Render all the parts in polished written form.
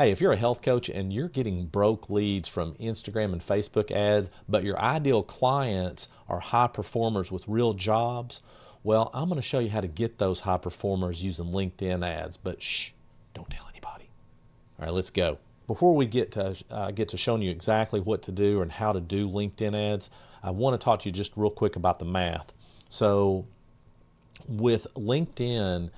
Hey, if you're a health coach and you're getting broke leads from Instagram and Facebook ads, but your ideal clients are high performers with real jobs, well, I'm going to show you how to get those high performers using LinkedIn ads. But shh, don't tell anybody. All right, let's go. Before we get to showing you exactly what to do and how to do LinkedIn ads, I want to talk to you just real quick about the math. So with LinkedIn,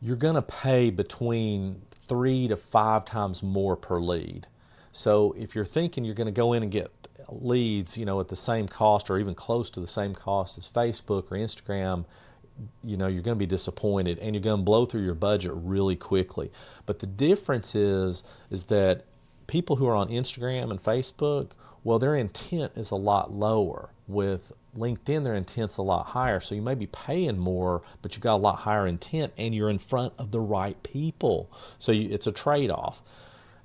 you're going to pay between 3 to 5 times more per lead. So if you're thinking you're going to go in and get leads, at the same cost or even close to the same cost as Facebook or Instagram, you're going to be disappointed and you're going to blow through your budget really quickly. But the difference is that people who are on Instagram and Facebook, well, their intent is a lot lower. With LinkedIn, their intent's a lot higher. So you may be paying more, but you've got a lot higher intent and you're in front of the right people. So it's a trade-off.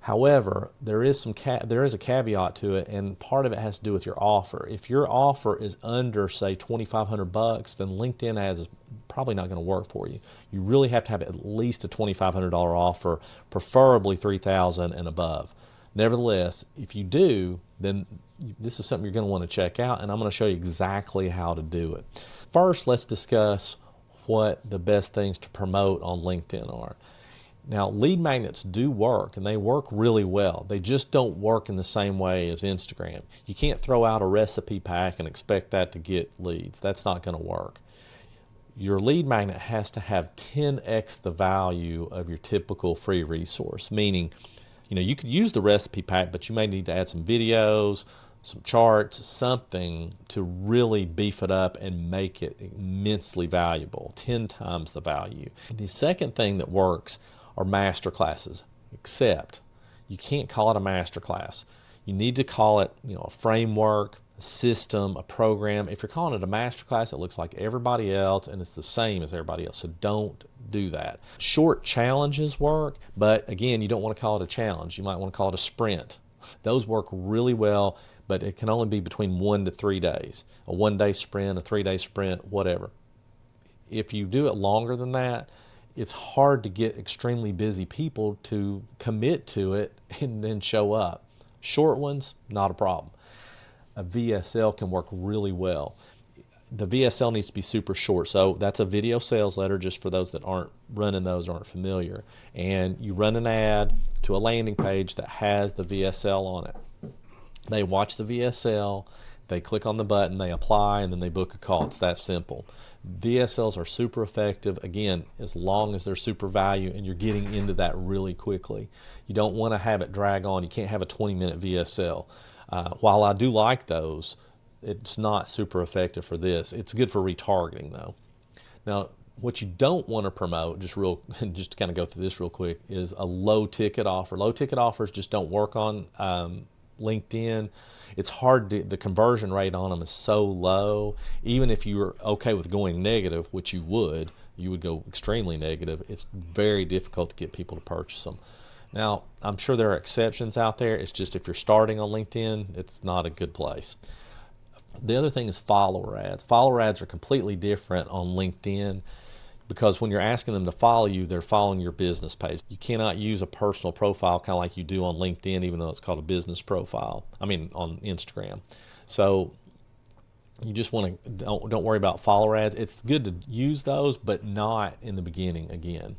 However, there is a caveat to it, and part of it has to do with your offer. If your offer is under, say, $2,500, then LinkedIn ads is probably not going to work for you. You really have to have at least a $2,500 offer, preferably $3,000 and above. Nevertheless, if you do, then this is something you're going to want to check out, and I'm going to show you exactly how to do it. First, let's discuss what the best things to promote on LinkedIn are. Now, lead magnets do work, and they work really well. They just don't work in the same way as Instagram. You can't throw out a recipe pack and expect that to get leads. That's not going to work. Your lead magnet has to have 10x the value of your typical free resource, meaning, you could use the recipe pack, but you may need to add some videos, some charts, something to really beef it up and make it immensely valuable, 10 times the value. The second thing that works are master classes, except you can't call it a master class. You need to call it, a framework, a system, a program. If you're calling it a master class, it looks like everybody else and it's the same as everybody else. So don't do that. Short challenges work, but again, you don't want to call it a challenge. You might want to call it a sprint. Those work really well, but it can only be between 1 to 3 days. A 1-day sprint, a 3-day sprint, whatever. If you do it longer than that, it's hard to get extremely busy people to commit to it and then show up. Short ones, not a problem. A VSL can work really well. The VSL needs to be super short. So that's a video sales letter, just for those that aren't running those, aren't familiar. And you run an ad to a landing page that has the VSL on it. They watch the VSL, they click on the button, they apply, and then they book a call. It's that simple. VSLs are super effective, again, as long as they're super value and you're getting into that really quickly. You don't want to have it drag on. You can't have a 20-minute VSL. While I do like those, it's not super effective for this. It's good for retargeting, though. Now, what you don't want to promote, just to kind of go through this real quick, is a low ticket offer. Low ticket offers just don't work on LinkedIn. It's hard the conversion rate on them is so low. Even if you were okay with going negative, which you would go extremely negative, it's very difficult to get people to purchase them. Now, I'm sure there are exceptions out there. It's just if you're starting on LinkedIn, it's not a good place. The other thing is follower ads. Follower ads are completely different on LinkedIn, because when you're asking them to follow you, they're following your business page. You cannot use a personal profile kind of like you do on LinkedIn, even though it's called a business profile. On Instagram. So you just want to don't worry about follower ads. It's good to use those, but not in the beginning again.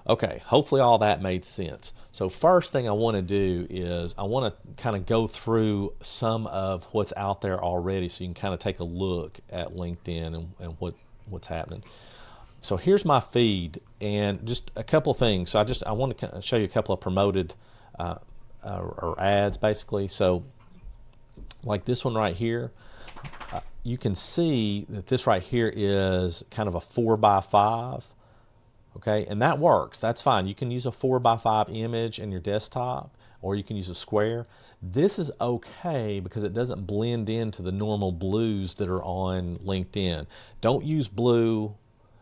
Okay, hopefully all that made sense. So first thing I want to do is I want to kind of go through some of what's out there already, so you can kind of take a look at LinkedIn and what's happening. So here's my feed, and just a couple of things. So I want to show you a couple of promoted or ads, basically. So like this one right here, you can see that this right here is kind of a 4x5. Okay, and that works. That's fine. You can use a 4x5 image in your desktop, or you can use a square. This is okay because it doesn't blend into the normal blues that are on LinkedIn. Don't use blue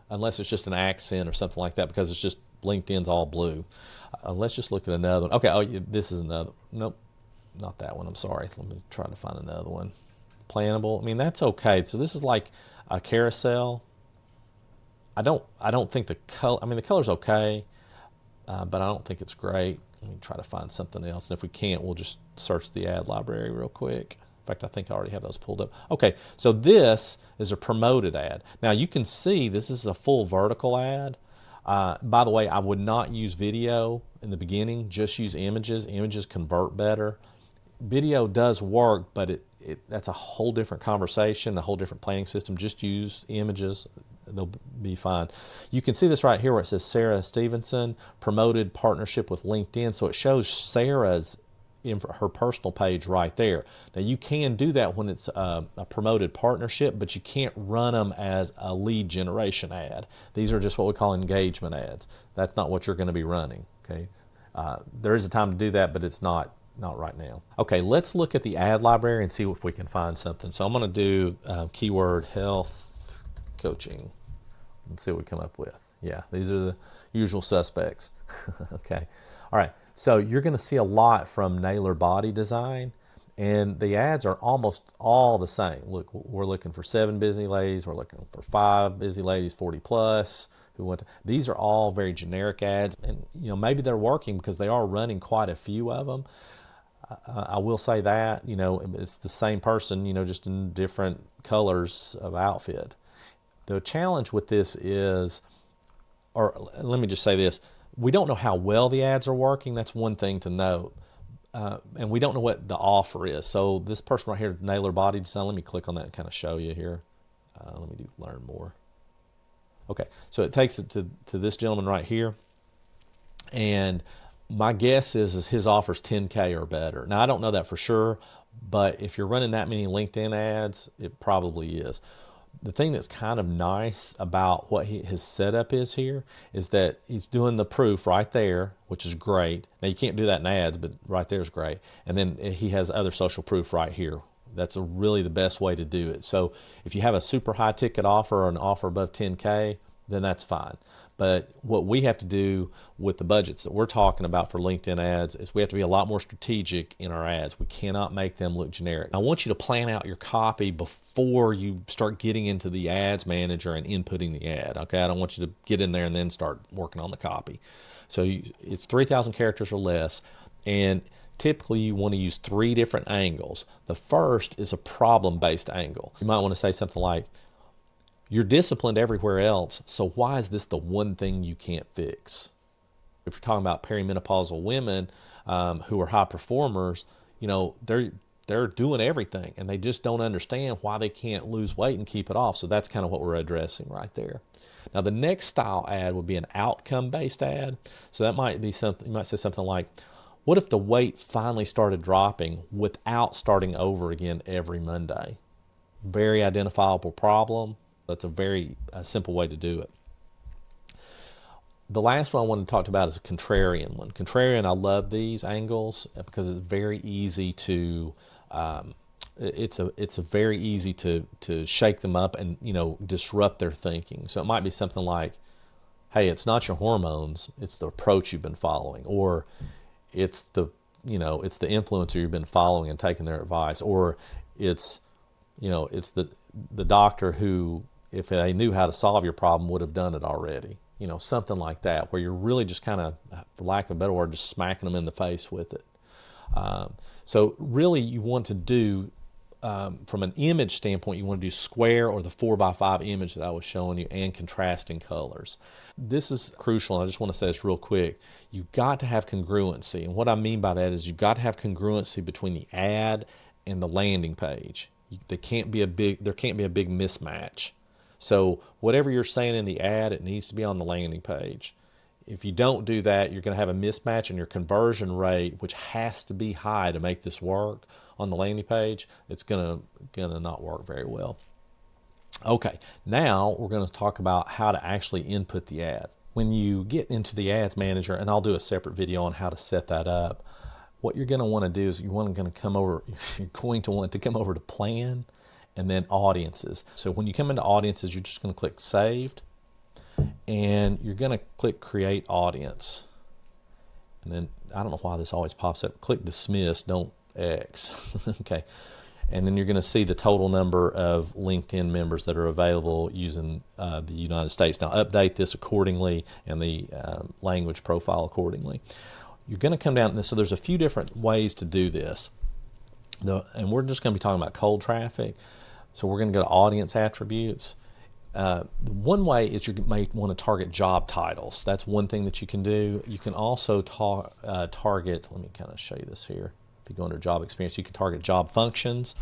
unless it's just an accent or something like that, because it's just LinkedIn's all blue. Let's just look at another one. Okay, this is another. Nope, not that one. I'm sorry. Let me try to find another one. Plannable. That's okay. So this is like a carousel. I don't think the color. The color's okay, but I don't think it's great. Let me try to find something else. And if we can't, we'll just search the ad library real quick. In fact, I think I already have those pulled up. Okay, so this is a promoted ad. Now you can see this is a full vertical ad. By the way, I would not use video in the beginning, just use images. Images convert better. Video does work, but that's a whole different conversation, a whole different planning system. Just use images, they'll be fine. You can see this right here where it says Sarah Stevenson, promoted partnership with LinkedIn. So it shows Sarah's her personal page right there. Now you can do that when it's a promoted partnership, but you can't run them as a lead generation ad. These are just what we call engagement ads. That's not what you're going to be running. Okay, there is a time to do that, but it's not right now. Okay, let's look at the ad library and see if we can find something. So I'm going to do keyword health coaching and see what we come up with. Yeah, these are the usual suspects. Okay, all right. So you're going to see a lot from Naylor Body Design, and the ads are almost all the same. Look, we're looking for 7 busy ladies. We're looking for 5 busy ladies, 40 plus. These are all very generic ads, and maybe they're working because they are running quite a few of them. I will say that it's the same person, just in different colors of outfit. The challenge with this is, or let me just say this. We don't know how well the ads are working. That's one thing to note. And we don't know what the offer is. So this person right here, Naylor Body Design, let me click on that and kind of show you here. Let me do learn more. Okay, so it takes it to this gentleman right here. And my guess is his offer's 10K or better. Now, I don't know that for sure, but if you're running that many LinkedIn ads, it probably is. The thing that's kind of nice about what his setup is here is that he's doing the proof right there, which is great. Now you can't do that in ads, but right there is great. And then he has other social proof right here. That's really the best way to do it. So if you have a super high ticket offer or an offer above 10K, then that's fine. But what we have to do with the budgets that we're talking about for LinkedIn ads is we have to be a lot more strategic in our ads. We cannot make them look generic. I want you to plan out your copy before you start getting into the ads manager and inputting the ad. Okay, I don't want you to get in there and then start working on the copy. So it's 3,000 characters or less, and typically you want to use 3 different angles. The first is a problem-based angle. You might want to say something like, you're disciplined everywhere else, so why is this the one thing you can't fix? If you're talking about perimenopausal women who are high performers, they're doing everything, and they just don't understand why they can't lose weight and keep it off. So that's kind of what we're addressing right there. Now, the next style ad would be an outcome-based ad. So that might be something, you might say something like, what if the weight finally started dropping without starting over again every Monday? Very identifiable problem. That's a very simple way to do it. The last one I want to talk about is a contrarian one. Contrarian, I love these angles because it's very easy to it's a very easy to shake them up and disrupt their thinking. So it might be something like, hey, it's not your hormones, it's the approach you've been following, or it's the influencer you've been following and taking their advice, or it's the doctor who, if they knew how to solve your problem, would have done it already. Something like that, where you're really just kind of, for lack of a better word, just smacking them in the face with it. So really you want to do, from an image standpoint, you want to do square or the 4x5 image that I was showing you, and contrasting colors. This is crucial, and I just want to say this real quick. You've got to have congruency. And what I mean by that is you've got to have congruency between the ad and the landing page. There can't be a big mismatch. So whatever you're saying in the ad, it needs to be on the landing page. If you don't do that, you're going to have a mismatch in your conversion rate, which has to be high to make this work on the landing page. It's going to not work very well. Okay, now we're going to talk about how to actually input the ad. When you get into the ads manager, and I'll do a separate video on how to set that up, what you're going to want to do is you're going to want to come over to plan, and then audiences. So when you come into audiences, you're just going to click saved, and you're going to click create audience. And then, I don't know why this always pops up, click dismiss, don't X. Okay. And then you're going to see the total number of LinkedIn members that are available using the United States. Now update this accordingly, and the language profile accordingly. you're going to come down, so there's a few different ways to do this. And we're just going to be talking about cold traffic. So we're going to go to audience attributes. One way is you may want to target job titles. That's one thing that you can do. You can also target, let me kind of show you this here. If you go under job experience, you can target job functions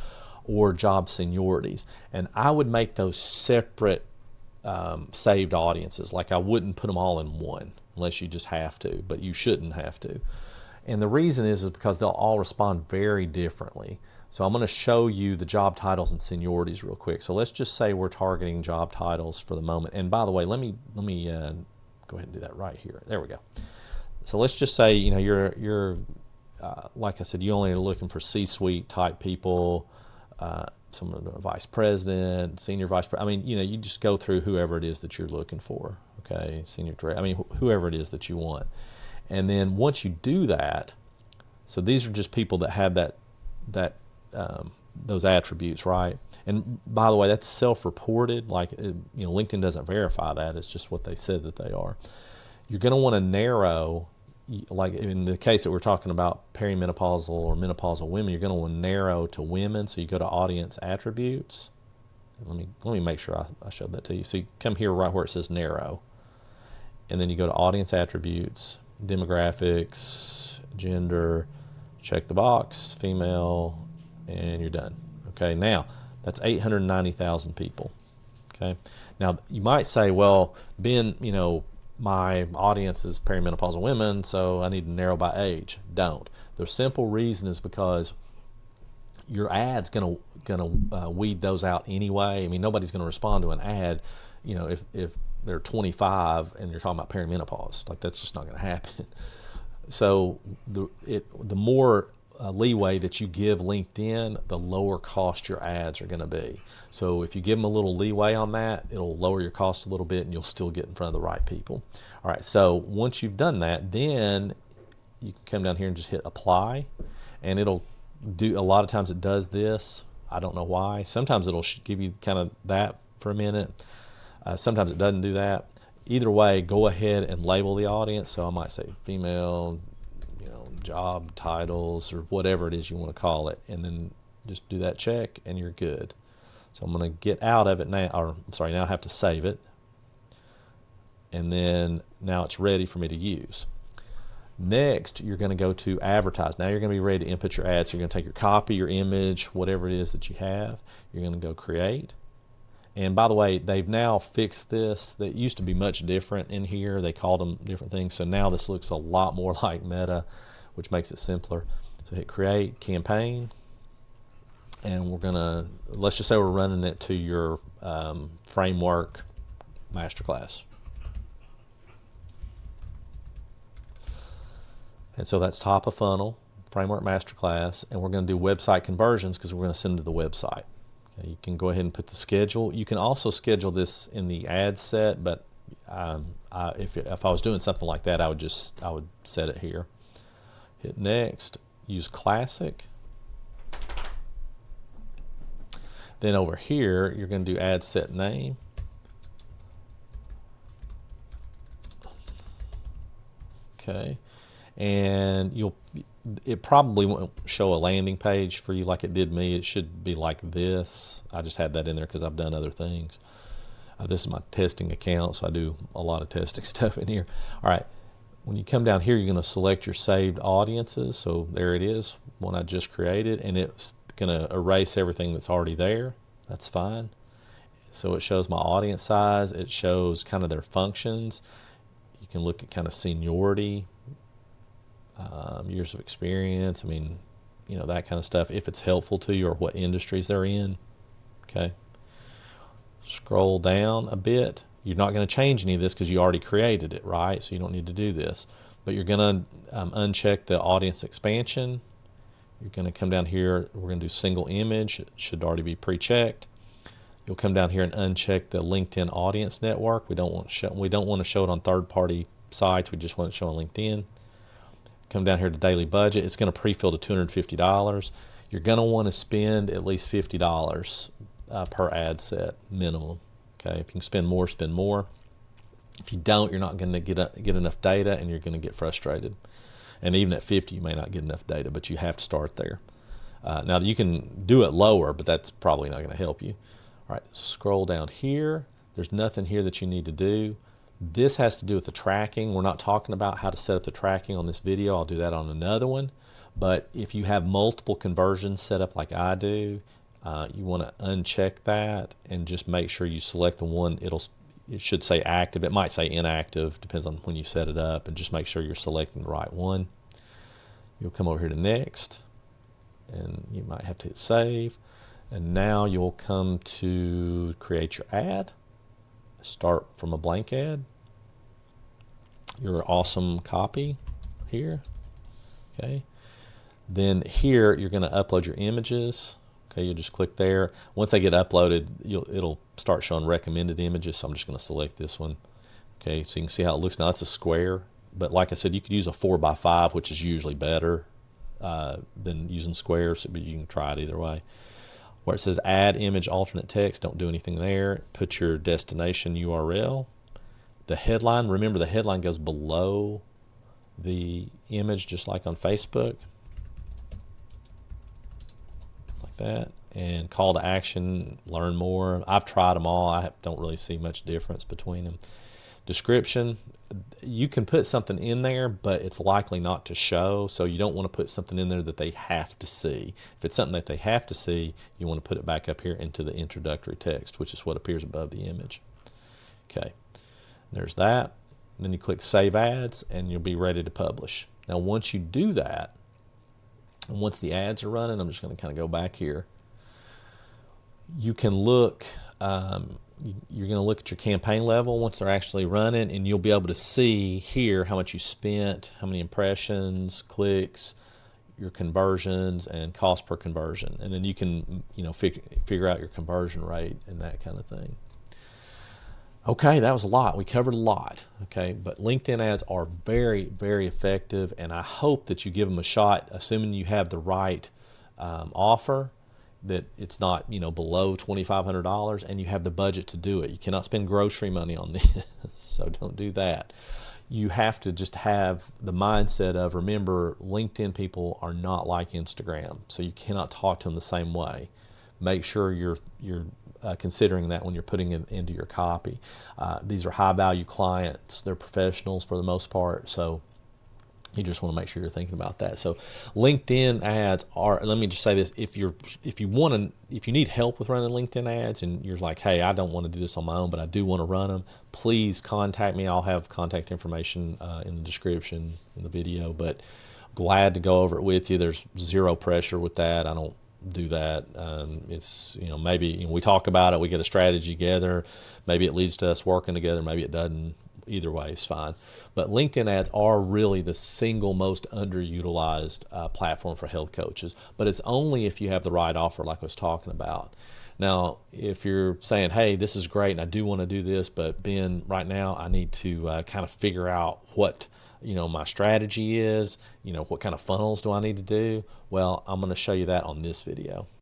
or job seniorities. And I would make those separate saved audiences. Like I wouldn't put them all in one unless you just have to, but you shouldn't have to. And the reason is because they'll all respond very differently. So I'm going to show you the job titles and seniorities real quick. So let's just say we're targeting job titles for the moment. And by the way, let me go ahead and do that right here. There we go. So let's just say, you know, you're like I said, you only are looking for C-suite type people, some of the vice president, senior vice president. I mean, you know, you just go through whoever it is that you're looking for. Okay, senior director. I mean, whoever it is that you want. And then once you do that, so these are just people that have those attributes, right? And by the way, that's self-reported. Like, you know, LinkedIn doesn't verify that. It's just what they said that they are. You're going to want to narrow, like in the case that we're talking about perimenopausal or menopausal women, you're going to want to narrow to women. So you go to audience attributes. Let me make sure I showed that to you. So you come here right where it says narrow. And then you go to audience attributes, demographics, gender, check the box, female, and you're done. Okay, now that's 890,000 people. Okay, now you might say, well, Ben, you know, my audience is perimenopausal women, so I need to narrow by age. Don't. The simple reason is because your ad's gonna weed those out anyway. I mean, nobody's gonna respond to an ad, you know, if they're 25 and you're talking about perimenopause. Like, that's just not gonna happen. So the more leeway that you give LinkedIn, the lower cost your ads are going to be. So if you give them a little leeway on that, it'll lower your cost a little bit and you'll still get in front of the right people. All right, so once you've done that, then you can come down here and just hit apply, and it'll do, a lot of times it does this. I don't know why. Sometimes it'll give you kind of that for a minute. Sometimes it doesn't do that. Either way, go ahead and label the audience. So I might say female, job titles, or whatever it is you want to call it, and then just do that check and you're good. So I'm going to get out of it now, or I'm sorry, now I have to save it, and then now it's ready for me to use. Next, you're going to go to advertise. Now you're going to be ready to input your ads. So you're going to take your copy, your image, whatever it is that you have. You're going to go create. And by the way, they've now fixed this. That used to be much different in here. They called them different things. So now this looks a lot more like Meta, which makes it simpler. So hit create campaign. And we're going to, let's just say we're running it to your framework masterclass. And so that's top of funnel, framework masterclass, and we're going to do website conversions because we're going to send them to the website. Okay, you can go ahead and put the schedule. You can also schedule this in the ad set, but if I was doing something like that, I would set it here. Hit next, use classic. Then over here, you're going to do ad set name. Okay. And it probably won't show a landing page for you like it did me. It should be like this. I just had that in there because I've done other things. This is my testing account, so I do a lot of testing stuff in here. All right, when you come down here, you're going to select your saved audiences. So there it is, one I just created, and it's going to erase everything that's already there. That's fine. So it shows my audience size. It shows kind of their functions. You can look at kind of seniority, years of experience. I mean, that kind of stuff, if it's helpful to you, or what industries they're in. Okay. Scroll down a bit. You're not going to change any of this because you already created it, right? So you don't need to do this. But you're going to uncheck the audience expansion. You're going to come down here. We're going to do single image. It should already be pre-checked. You'll come down here and uncheck the LinkedIn audience network. We don't want to show it on third-party sites. We just want it to show on LinkedIn. Come down here to daily budget. It's going to pre-fill to $250. You're going to want to spend at least $50 per ad set minimum. Okay, if you can spend more, spend more. If you don't, you're not going to get enough data, and you're going to get frustrated. And even at 50, you may not get enough data, but you have to start there. Now you can do it lower, but that's probably not going to help you. All right, scroll down here. There's nothing here that you need to do. This has to do with the tracking. We're not talking about how to set up the tracking on this video. I'll do that on another one. But if you have multiple conversions set up like I do, you want to uncheck that and just make sure you select the one. It should say active. It might say inactive, depends on when you set it up, and just make sure you're selecting the right one. You'll come over here to next, and you might have to hit save. And now you'll come to create your ad. Start from a blank ad. Your awesome copy here. Okay. Then here you're going to upload your images. Okay, you'll just click there. Once they get uploaded, it'll start showing recommended images. So I'm just going to select this one. Okay, so you can see how it looks now. It's a square, but like I said, you could use a 4x5, which is usually better than using squares, but you can try it either way. Where it says add image alternate text, don't do anything there. Put your destination URL. The headline, remember the headline goes below the image, just like on Facebook. Like that. And call to action, learn more. I've tried them all. I don't really see much difference between them. Description, you can put something in there, but it's likely not to show, so you don't want to put something in there that they have to see. If it's something that they have to see, you want to put it back up here into the introductory text, which is what appears above the image. Okay, there's that. Then you click Save Ads, and you'll be ready to publish. Now, once you do that, and once the ads are running, I'm just going to kind of go back here. You can look, you're going to look at your campaign level once they're actually running, and you'll be able to see here how much you spent, how many impressions, clicks, your conversions, and cost per conversion. And then you can, figure out your conversion rate and that kind of thing. Okay, that was a lot. We covered a lot. Okay, but LinkedIn ads are very, very effective, and I hope that you give them a shot, assuming you have the right offer, that it's not below $2,500, and you have the budget to do it. You cannot spend grocery money on this, so don't do that. You have to just have the mindset of, remember, LinkedIn people are not like Instagram, so you cannot talk to them the same way. Make sure you're considering that when you're putting it into your copy. These are high-value clients. They're professionals for the most part, so you just want to make sure you're thinking about that. So LinkedIn ads are, let me just say this, if you need help with running LinkedIn ads and you're like, hey, I don't want to do this on my own, but I do want to run them, please contact me. I'll have contact information in the description in the video, but glad to go over it with you. There's zero pressure with that. I don't do that. It's, maybe we talk about it, we get a strategy together, maybe it leads to us working together, maybe it doesn't. Either way is fine. But LinkedIn ads are really the single most underutilized platform for health coaches, but it's only if you have the right offer like I was talking about. Now, if you're saying, hey, this is great and I do want to do this, but Ben, right now I need to kind of figure out what my strategy is, what kind of funnels do I need to do? Well, I'm going to show you that on this video.